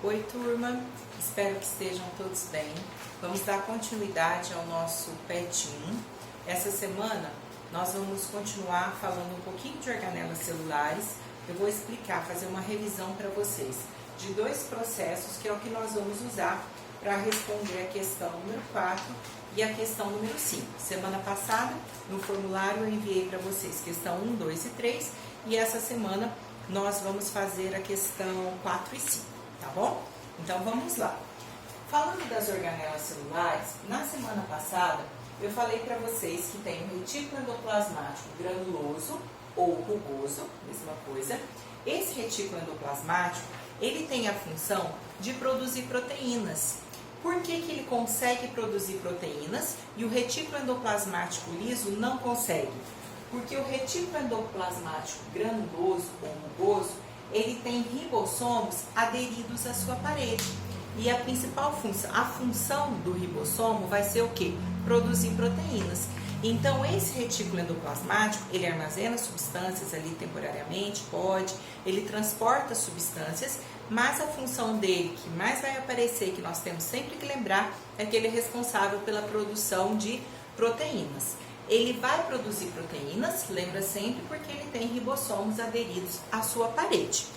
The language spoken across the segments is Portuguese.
Oi, turma, espero que estejam todos bem. Vamos dar continuidade ao nosso PET 1. Essa semana nós vamos continuar falando um pouquinho de organelas celulares. Eu vou explicar, fazer uma revisão para vocês de dois processos que é o que nós vamos usar para responder a questão número 4 e a questão número 5. Semana passada, no formulário, eu enviei para vocês questão 1, 2 e 3 e essa semana nós vamos fazer a questão 4 e 5, tá bom? Então vamos lá. Falando das organelas celulares, na semana passada eu falei para vocês que tem o retículo endoplasmático granuloso ou rugoso, mesma coisa. Esse retículo endoplasmático, ele tem a função de produzir proteínas. Por que que ele consegue produzir proteínas e o retículo endoplasmático liso não consegue? Porque o retículo endoplasmático granuloso ou rugoso, ele tem ribossomos aderidos à sua parede. E a principal função, a função do ribossomo vai ser o quê? Produzir proteínas. Então, esse retículo endoplasmático, ele armazena substâncias ali temporariamente, ele transporta substâncias, mas a função dele, que mais vai aparecer, que nós temos sempre que lembrar, é que ele é responsável pela produção de proteínas. Ele vai produzir proteínas, lembra sempre, porque ele tem ribossomos aderidos à sua parede.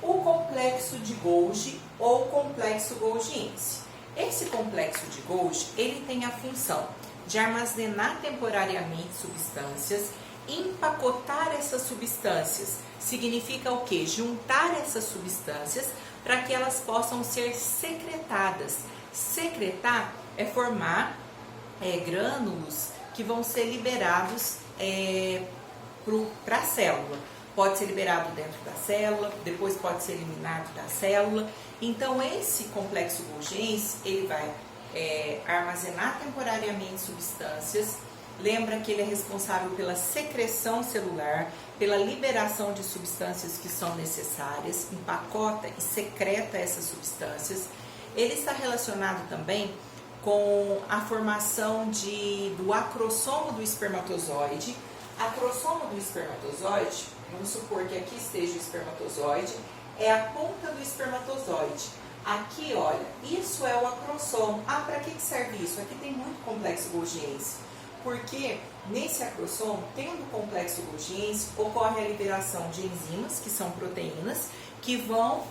O complexo de Golgi ou complexo golgiense. Esse complexo de Golgi, ele tem a função de armazenar temporariamente substâncias, empacotar essas substâncias. Significa o quê? Juntar essas substâncias para que elas possam ser secretadas. Secretar é formar grânulos que vão ser liberados para a célula. Pode ser liberado dentro da célula, depois pode ser eliminado da célula. Então, esse complexo golgiense, ele vai armazenar temporariamente substâncias. Lembra que ele é responsável pela secreção celular, pela liberação de substâncias que são necessárias, empacota e secreta essas substâncias. Ele está relacionado também com a formação do acrossomo do espermatozoide. Acrossomo do espermatozoide, vamos supor que aqui esteja o espermatozoide, é a ponta do espermatozoide. Aqui, olha, isso é o acrossomo. Ah, para que serve isso? Aqui tem muito complexo golgiense. Porque nesse acrossomo, tendo o complexo golgiense, ocorre a liberação de enzimas, que são proteínas, que vão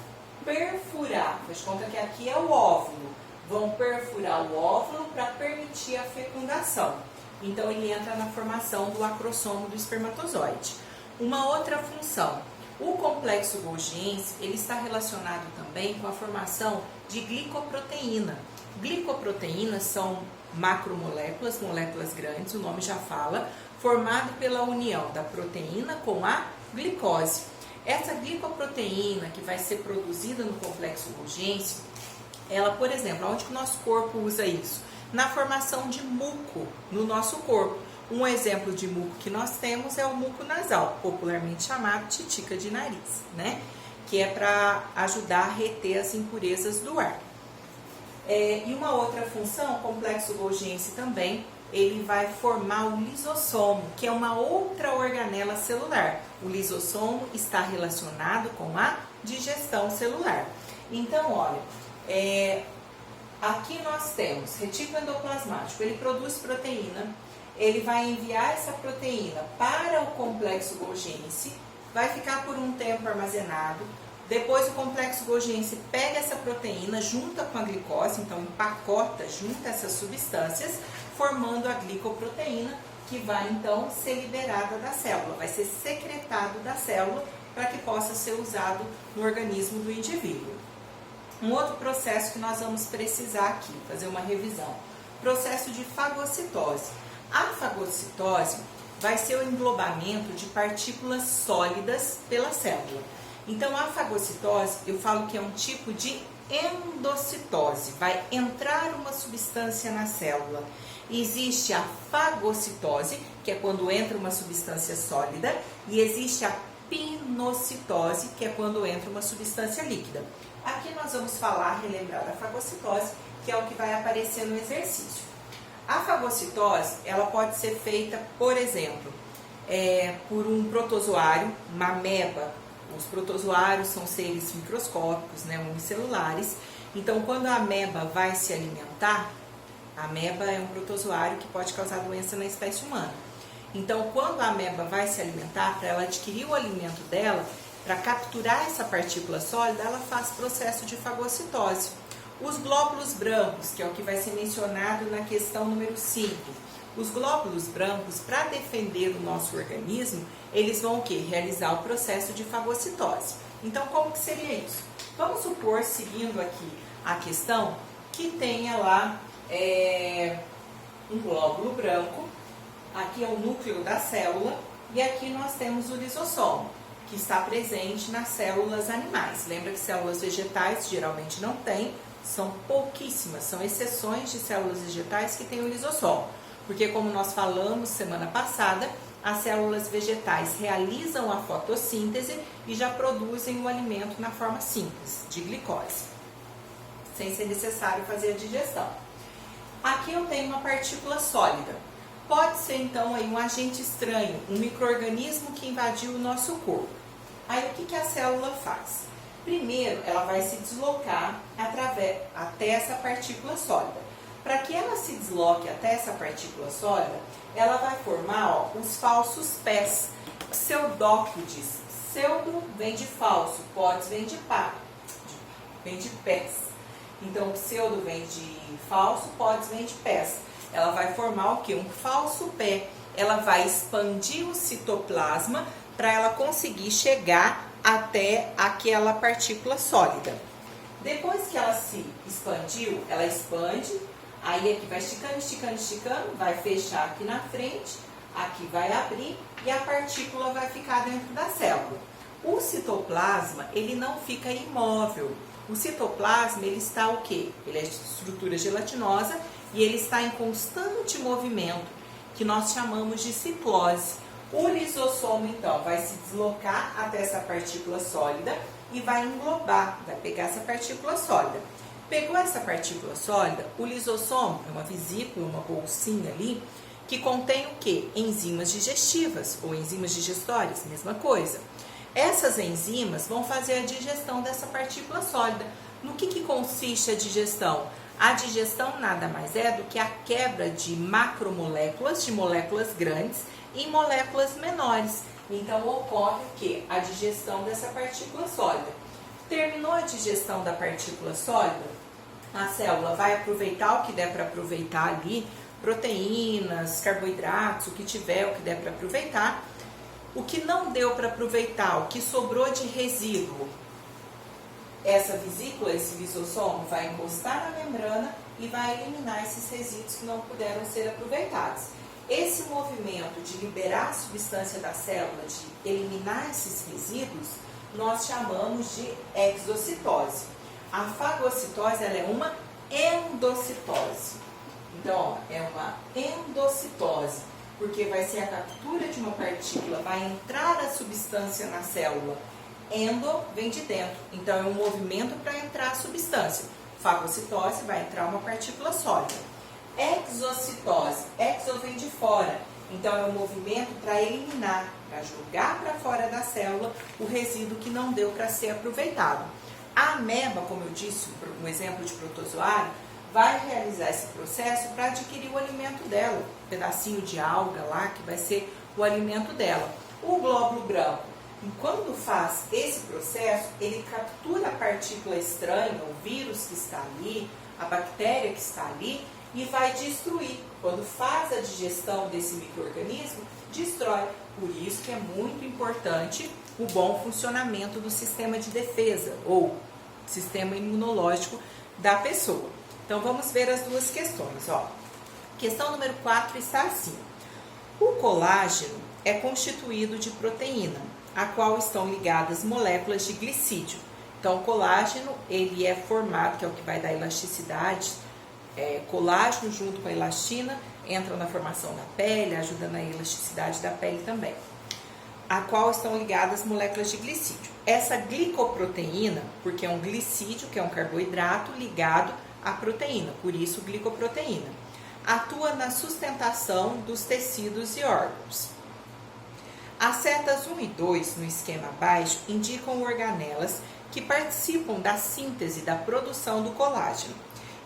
perfurar. Faz conta que aqui é o óvulo. Vão perfurar o óvulo para permitir a fecundação. Então, ele entra na formação do acrossomo do espermatozoide. Uma outra função. O complexo golgiense, ele está relacionado também com a formação de glicoproteína. Glicoproteínas são macromoléculas, moléculas grandes, o nome já fala, formado pela união da proteína com a glicose. Essa glicoproteína que vai ser produzida no complexo golgiense, ela, por exemplo, onde que o nosso corpo usa isso? Na formação de muco no nosso corpo. Um exemplo de muco que nós temos é o muco nasal, popularmente chamado titica de nariz, né? Que é para ajudar a reter as impurezas do ar. E uma outra função, o complexo golgiense também, ele vai formar o lisossomo, que é uma outra organela celular. O lisossomo está relacionado com a digestão celular. Então, olha, aqui nós temos retículo endoplasmático, ele produz proteína, ele vai enviar essa proteína para o complexo golgiense, vai ficar por um tempo armazenado, depois o complexo golgiense pega essa proteína, junta com a glicose, então empacota, junta essas substâncias, formando a glicoproteína, que vai então ser liberada da célula, vai ser secretado da célula para que possa ser usado no organismo do indivíduo. Um outro processo que nós vamos precisar aqui, fazer uma revisão, processo de fagocitose. A fagocitose vai ser o englobamento de partículas sólidas pela célula. Então, a fagocitose, eu falo que é um tipo de endocitose, vai entrar uma substância na célula. Existe a fagocitose, que é quando entra uma substância sólida, e existe a pinocitose, que é quando entra uma substância líquida. Aqui nós vamos relembrar da fagocitose, que é o que vai aparecer no exercício. A fagocitose, ela pode ser feita, por exemplo, por um protozoário, uma ameba Os protozoários são seres microscópicos, né, unicelulares. Então, quando a ameba vai se alimentar, a ameba é um protozoário que pode causar doença na espécie humana. Então, quando a ameba vai se alimentar, para ela adquirir o alimento dela, para capturar essa partícula sólida, ela faz processo de fagocitose. Os glóbulos brancos, que é o que vai ser mencionado na questão número 5. Os glóbulos brancos, para defender o nosso organismo, eles vão o quê? Realizar o processo de fagocitose. Então, como que seria isso? Vamos supor, seguindo aqui a questão, que tenha lá um glóbulo branco, aqui é o núcleo da célula, e aqui nós temos o lisossomo, que está presente nas células animais. Lembra que células vegetais geralmente não tem, são pouquíssimas, são exceções de células vegetais que têm o lisossomo. Porque, como nós falamos semana passada, as células vegetais realizam a fotossíntese e já produzem o alimento na forma simples, de glicose, sem ser necessário fazer a digestão. Aqui eu tenho uma partícula sólida. Pode ser, então, aí um agente estranho, um micro-organismo que invadiu o nosso corpo. Aí, o que a célula faz? Primeiro, ela vai se deslocar até essa partícula sólida. Para que ela se desloque até essa partícula sólida, ela vai formar os falsos pés, pseudópodes. Pseudo vem de falso, podes vem de pés. Então, pseudo vem de falso, podes vem de pés. Ela vai formar o quê? Um falso pé. Ela vai expandir o citoplasma para ela conseguir chegar até aquela partícula sólida. Depois que ela se expandiu, ela expande, aí aqui vai esticando, esticando, esticando, vai fechar aqui na frente, aqui vai abrir e a partícula vai ficar dentro da célula. O citoplasma, ele não fica imóvel. O citoplasma, ele está o quê? Ele é de estrutura gelatinosa e ele está em constante movimento, que nós chamamos de ciclose. O lisossomo, então, vai se deslocar até essa partícula sólida e vai englobar, vai pegar essa partícula sólida. Pegou essa partícula sólida, o lisossomo é uma vesícula, uma bolsinha ali, que contém o quê? Enzimas digestivas ou enzimas digestórias, mesma coisa. Essas enzimas vão fazer a digestão dessa partícula sólida. No que consiste a digestão? A digestão nada mais é do que a quebra de macromoléculas, de moléculas grandes, em moléculas menores. Então, ocorre o quê? A digestão dessa partícula sólida. Terminou a digestão da partícula sólida, a célula vai aproveitar o que der para aproveitar ali, proteínas, carboidratos, o que tiver, o que der para aproveitar. O que não deu para aproveitar, o que sobrou de resíduo, essa vesícula, esse lisossomo, vai encostar na membrana e vai eliminar esses resíduos que não puderam ser aproveitados. Esse movimento de liberar a substância da célula, de eliminar esses resíduos, nós chamamos de exocitose. A fagocitose, ela é uma endocitose. Então, é uma endocitose, porque vai ser a captura de uma partícula, vai entrar a substância na célula. Endo vem de dentro, então é um movimento para entrar a substância. Fagocitose, vai entrar uma partícula sólida. Exocitose, exo vem de fora, então é um movimento para eliminar, para jogar para fora da célula o resíduo que não deu para ser aproveitado. A ameba, como eu disse, um exemplo de protozoário, vai realizar esse processo para adquirir o alimento dela, um pedacinho de alga lá que vai ser o alimento dela. O glóbulo branco, quando faz esse processo, ele captura a partícula estranha, o vírus que está ali, a bactéria que está ali, e vai destruir. Quando faz a digestão desse micro-organismo, destrói. Por isso que é muito importante o bom funcionamento do sistema de defesa ou sistema imunológico da pessoa. Então vamos ver as duas questões. Questão número 4 está assim. O colágeno é constituído de proteína, a qual estão ligadas moléculas de glicídio. Então o colágeno, ele é formado, que é o que vai dar elasticidade, colágeno junto com a elastina, entra na formação da pele, ajuda na elasticidade da pele também, a qual estão ligadas moléculas de glicídio. Essa glicoproteína, porque é um glicídio, que é um carboidrato ligado à proteína, por isso glicoproteína, atua na sustentação dos tecidos e órgãos. As setas 1 e 2 no esquema abaixo indicam organelas que participam da síntese da produção do colágeno.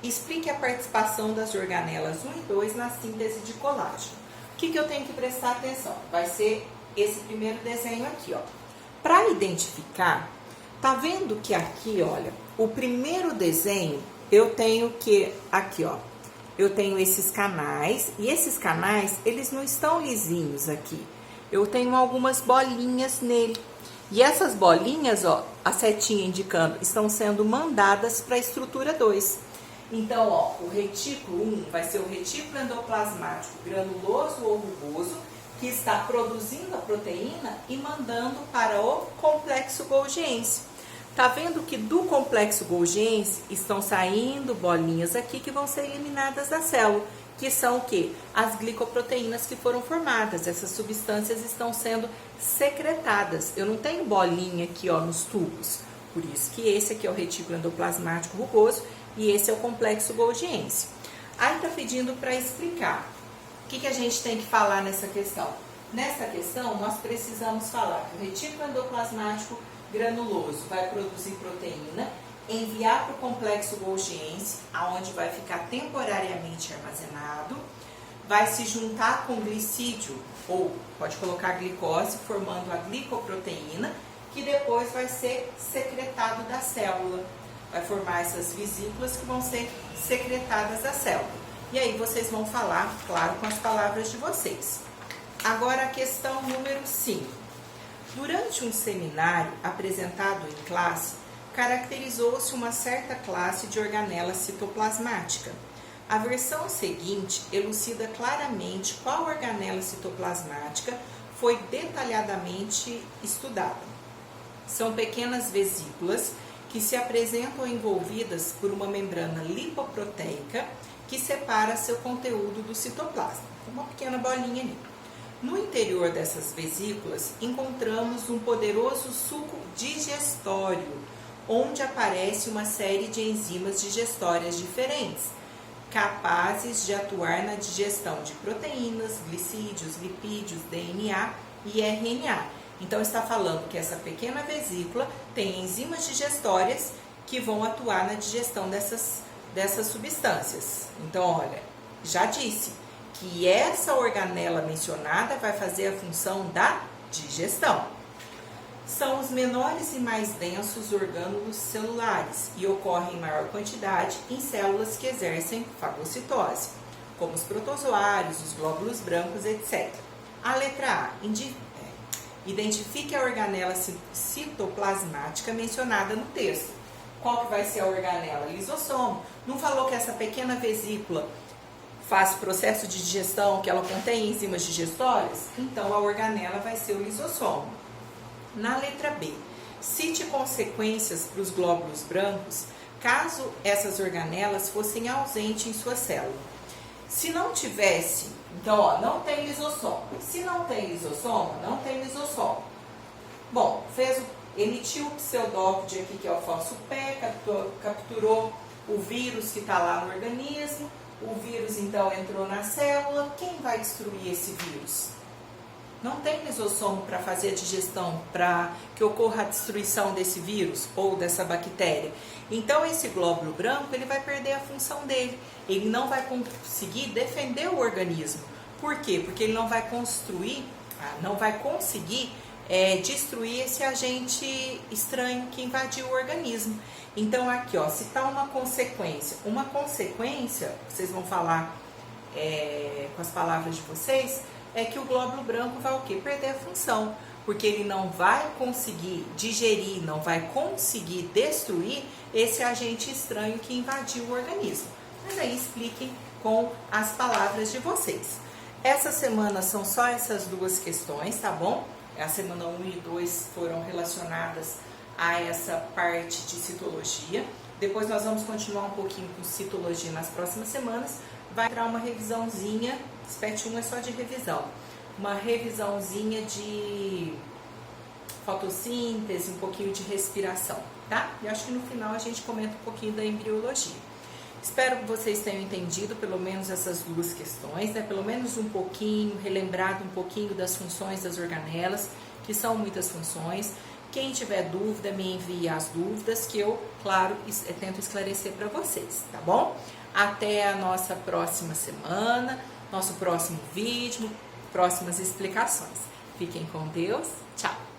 Explique a participação das organelas 1 e 2 na síntese de colágeno. O que eu tenho que prestar atenção? Vai ser esse primeiro desenho aqui, ó. Para identificar, tá vendo que aqui, olha, o primeiro desenho eu tenho que, aqui, ó, eu tenho esses canais, e esses canais, eles não estão lisinhos aqui. Eu tenho algumas bolinhas nele. E essas bolinhas, ó, a setinha indicando, estão sendo mandadas para a estrutura 2. Então, ó, o retículo 1 vai ser o retículo endoplasmático granuloso ou rugoso, que está produzindo a proteína e mandando para o complexo golgiense. Tá vendo que do complexo golgiense estão saindo bolinhas aqui que vão ser eliminadas da célula, que são o quê? As glicoproteínas que foram formadas. Essas substâncias estão sendo secretadas. Eu não tenho bolinha aqui, ó, nos tubos. Por isso que esse aqui é o retículo endoplasmático rugoso e esse é o complexo golgiense. Aí tá pedindo para explicar. O que a gente tem que falar nessa questão? Nessa questão, nós precisamos falar que o retículo endoplasmático granuloso vai produzir proteína, enviar para o complexo golgiense, aonde vai ficar temporariamente armazenado, vai se juntar com glicídio, ou pode colocar glicose, formando a glicoproteína, que depois vai ser secretado da célula. Vai formar essas vesículas que vão ser secretadas da célula. E aí vocês vão falar, claro, com as palavras de vocês. Agora a questão número 5. Durante um seminário apresentado em classe, caracterizou-se uma certa classe de organela citoplasmática. A versão seguinte elucida claramente qual organela citoplasmática foi detalhadamente estudada. São pequenas vesículas que se apresentam envolvidas por uma membrana lipoproteica que separa seu conteúdo do citoplasma. Uma pequena bolinha ali. No interior dessas vesículas, encontramos um poderoso suco digestório, onde aparece uma série de enzimas digestórias diferentes, capazes de atuar na digestão de proteínas, glicídios, lipídios, DNA e RNA. Então, está falando que essa pequena vesícula tem enzimas digestórias que vão atuar na digestão dessas substâncias. Então, olha, já disse que essa organela mencionada vai fazer a função da digestão. São os menores e mais densos orgânulos celulares e ocorrem em maior quantidade em células que exercem fagocitose, como os protozoários, os glóbulos brancos, etc. A letra A identifique a organela citoplasmática mencionada no texto. Qual que vai ser a organela? Lisossomo. Não falou que essa pequena vesícula faz processo de digestão, que ela contém enzimas digestórias? Então, a organela vai ser o lisossomo. Na letra B, cite consequências para os glóbulos brancos caso essas organelas fossem ausentes em sua célula. Se não tivesse, então, ó, não tem lisossomo. Se não tem lisossomo, não tem lisossomo. Bom, emitiu o pseudópode aqui, que é o fosfo-P, capturou o vírus que está lá no organismo. O vírus, então, entrou na célula. Quem vai destruir esse vírus? Não tem lisossomo para fazer a digestão, para que ocorra a destruição desse vírus ou dessa bactéria. Então, esse glóbulo branco, ele vai perder a função dele. Ele não vai conseguir defender o organismo. Por quê? Porque ele não vai conseguir destruir esse agente estranho que invadiu o organismo. Então, aqui, ó, se está uma consequência, vocês vão falar com as palavras de vocês, é que o glóbulo branco vai o quê? Perder a função, porque ele não vai conseguir digerir, não vai conseguir destruir esse agente estranho que invadiu o organismo. Mas aí expliquem com as palavras de vocês. Essa semana são só essas duas questões, tá bom? A semana 1 e 2 foram relacionadas a essa parte de citologia. Depois nós vamos continuar um pouquinho com citologia nas próximas semanas. Vai entrar uma revisãozinha, SPET 1 é só de revisão. Uma revisãozinha de fotossíntese, um pouquinho de respiração, tá? E acho que no final a gente comenta um pouquinho da embriologia. Espero que vocês tenham entendido pelo menos essas duas questões, né? Pelo menos um pouquinho, relembrado um pouquinho das funções das organelas, que são muitas funções. Quem tiver dúvida, me envie as dúvidas que eu, claro, tento esclarecer para vocês, tá bom? Até a nossa próxima semana, nosso próximo vídeo, próximas explicações. Fiquem com Deus, tchau!